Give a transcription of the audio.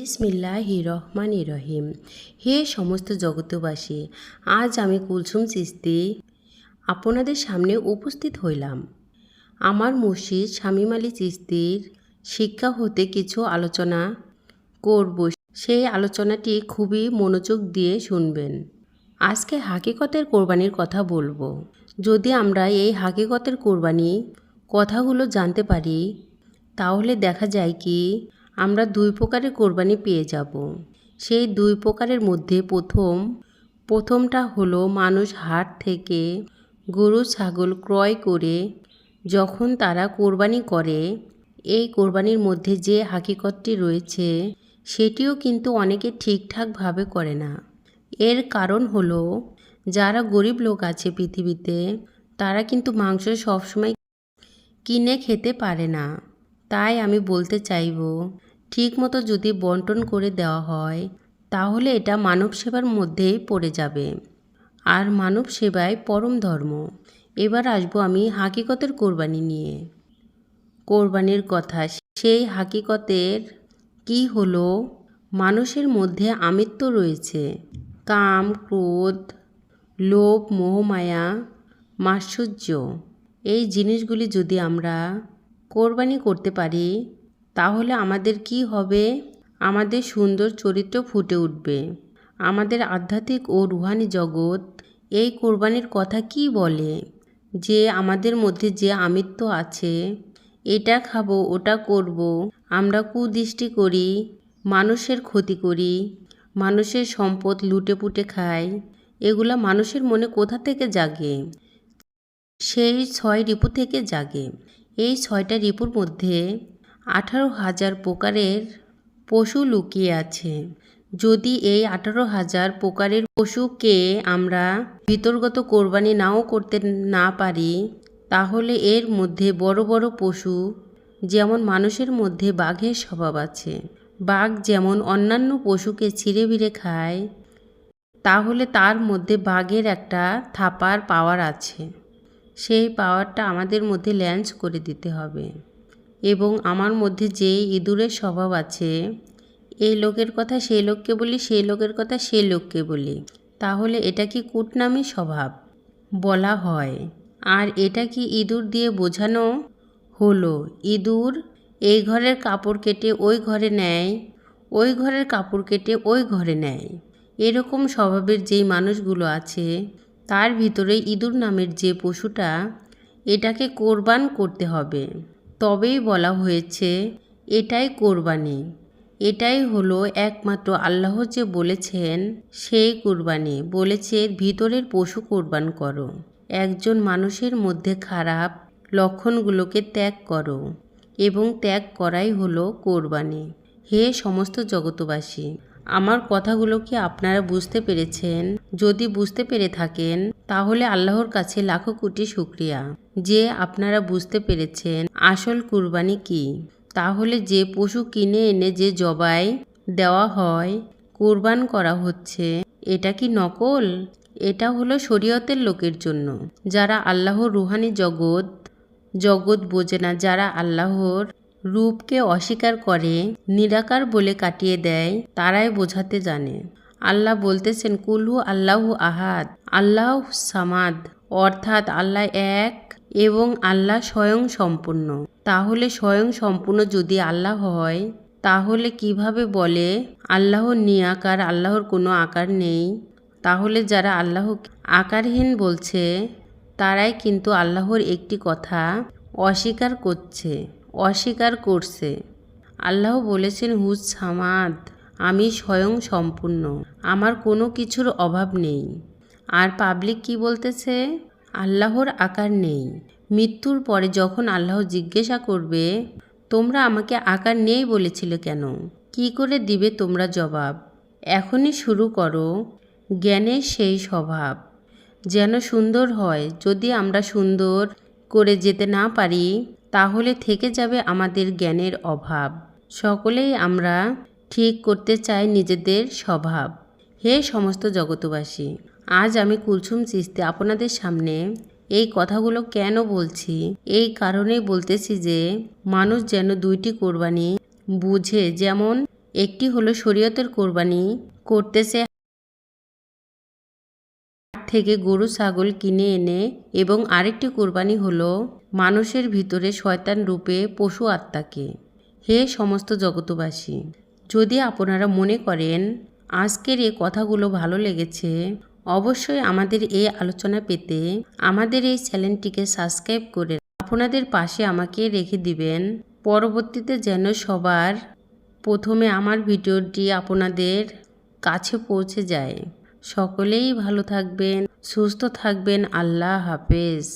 বিসমিল্লাহির রহমানির রহিম। হে সমস্ত জগতবাসী, আজ আমি কুলসুম চিশতি আপনাদের সামনে উপস্থিত হইলাম। আমার মুর্শিদ শামীম আলী চিশতির শিক্ষা হতে কিছু আলোচনা করব। সেই আলোচনাটি খুবই মনোযোগ দিয়ে শুনবেন। আজকে হাকিকতের কোরবানির কথা বলবো। যদি আমরা এই হাকিকতের কোরবানি কথাগুলো জানতে পারি, তাহলে দেখা যায় কি আমরা দুই প্রকারের কোরবানি পেয়ে যাব। সেই দুই প্রকারের মধ্যে প্রথমটা হলো মানুষ হাট থেকে গরু ছাগল ক্রয় করে যখন তারা কোরবানি করে, এই কোরবানির মধ্যে যে হাকিকতটি রয়েছে সেটিও কিন্তু অনেকে ঠিকঠাকভাবে করে না। এর কারণ হলো যারা গরিব লোক আছে পৃথিবীতে, তারা কিন্তু মাংস সবসময় কিনে খেতে পারে না। তাই আমি বলতে চাইব, ঠিকমতো যদি বন্টন করে দেওয়া হয় তাহলে এটা মানব সেবার মধ্যেই পড়ে যাবে, আর মানব সেবাই পরম ধর্ম। এবার আসবো আমি হাকিকতের কোরবানি নিয়ে। কোরবানির কথা, সেই হাকিকতের কি হলো, মানুষের মধ্যে আমিত্ব রয়েছে। কাম, ক্রোধ, লোভ, মোহমায়া, মাৎসর্য, এই জিনিসগুলি যদি আমরা কোরবানি করতে পারি তাহলে আমাদের কি হবে? আমাদের সুন্দর চরিত্র ফুটে উঠবে। আমাদের আধ্যাত্মিক ও রুহানি জগৎ এই কোরবানির কথা কি বলে, যে আমাদের মধ্যে যে আমিত্ব আছে, এটা খাবো ওটা করব, আমরা কুদৃষ্টি করি, মানুষের ক্ষতি করি, মানুষের সম্পদ লুটে পুটে খাই, এগুলা মানুষের মনে কোথা থেকে জাগে? সেই 6 রিপু থেকে জাগে। এই 6টা রিপুর মধ্যে 18,000 প্রকারের পশু লুকিয়ে আছে। যদি এই 18,000 প্রকারের পশুকে আমরা ভিতরগত কোরবানি নাও করতে না পারি, তাহলে এর মধ্যে বড় বড় পশু, যেমন মানুষের মধ্যে বাঘের স্বভাব আছে, বাঘ যেমন অন্যান্য পশুকে ছিঁড়ে বিড়ে খায়, তাহলে তার মধ্যে বাঘের একটা থাপার পাওয়ার আছে। সেই পাওয়ারটা আমাদের মধ্যে ল্যান্স করে দিতে হবে। এবং আমার মধ্যে যে ইঁদুরের স্বভাব আছে, এই লোকের কথা সেই লোককে বলি, সেই লোকের কথা সেই লোককে বলি, তাহলে এটা কি কুটনামি স্বভাব বলা হয়? আর এটা কি ইঁদুর দিয়ে বোঝানো হলো? ইঁদুর এই ঘরের কাপড় কেটে ওই ঘরে নেয়, ওই ঘরের কাপড় কেটে ওই ঘরে নেয়। এরকম স্বভাবের যেই মানুষগুলো আছে, তার ভিতরে ইঁদুর নামের যে পশুটা, এটাকে কোরবান করতে হবে। তবেই বলা হয়েছে এটাই কোরবানি। এটাই হলো একমাত্র আল্লাহ যে বলেছেন সেই কোরবানি। বলেছে ভিতরের পশু কোরবান করো, একজন মানুষের মধ্যে খারাপ লক্ষণগুলোকে ত্যাগ করো, এবং ত্যাগ করাই হলো কোরবানি। হে সমস্ত জগতবাসী, আমার কথাগুলো কি আপনারা বুঝতে পেরেছেন? যদি বুঝতে পেরে থাকেন তাহলে আল্লাহর কাছে লাখো কোটি শুকরিয়া যে আপনারা বুঝতে পেরেছেন আসল কুরবানি কি। তাহলে যে পশু কিনে এনে যে জবাই দেওয়া হয়, কোরবান করা হচ্ছে, এটা কি নকল? এটা হলো শরীয়তের লোকের জন্য, যারা আল্লাহর রুহানি জগৎ বোঝে না, যারা আল্লাহর রূপকে অস্বীকার করে, নিরাকার বলে কাটিয়ে দেয়, তারাই বোঝাতে জানে। আল্লাহ বলতেছেন কুলহু আল্লাহু আহাদ, আল্লাহ সামাদ, অর্থাৎ আল্লাহ এক এবং আল্লাহ স্বয়ং সম্পূর্ণ। তাহলে স্বয়ং সম্পূর্ণ যদি আল্লাহ হয়, তাহলে কিভাবে বলে আল্লাহর নিরাকার, আল্লাহর কোনো আকার নেই? তাহলে যারা আল্লাহ আকারহীন বলছে, তারাই কিন্তু আল্লাহর একটি কথা অস্বীকার করছে। আল্লাহ বলেছেন হুজ সামাদ, আমি স্বয়ং সম্পূর্ণ, আমার কোনো কিছুর অভাব নেই। আর পাবলিক কি বলতেছে? আল্লাহর আকার নেই। মৃত্যুর পরে যখন আল্লাহ জিজ্ঞাসা করবে, তোমরা আমাকে আকার নেই বলেছিলে কেন? কি করে দিবে তোমরা জবাব? এখনই শুরু করো জ্ঞানের সেই স্বভাব, যেন সুন্দর হয়। যদি আমরা সুন্দর করে যেতে না পারি, তাহলে থেকে যাবে আমাদের জ্ঞানের অভাব। সকলেই আমরা ঠিক করতে চাই নিজেদের স্বভাব। হে সমস্ত জগতবাসী, আজ আমি কুলসুম চিশতি আপনাদের সামনে এই কথাগুলো কেন বলছি? এই কারণেই বলতেছি যে মানুষ যেন দুইটি কোরবানি বুঝে। যেমন একটি হলো শরীয়তের কোরবানি করতেছে থেকে গরু ছাগল কিনে এনে, এবং আরেকটি কোরবানি হলো মানুষের ভিতরে শয়তান রূপে পশু আত্মাকে। হে সমস্ত জগতবাসী, যদি আপনারা মনে করেন আজকের এই কথাগুলো ভালো লেগেছে, অবশ্যই আমাদের এই আলোচনা পেতে আমাদের এই চ্যানেলটিকে সাবস্ক্রাইব করে আপনাদের পাশে আমাকে রেখে দিবেন। পরবর্তীতে যেন সবার প্রথমে আমার ভিডিওটি আপনাদের কাছে পৌঁছে যায়। সকলেই ভালো থাকবেন, সুস্থ থাকবেন। আল্লাহ হাফেজ।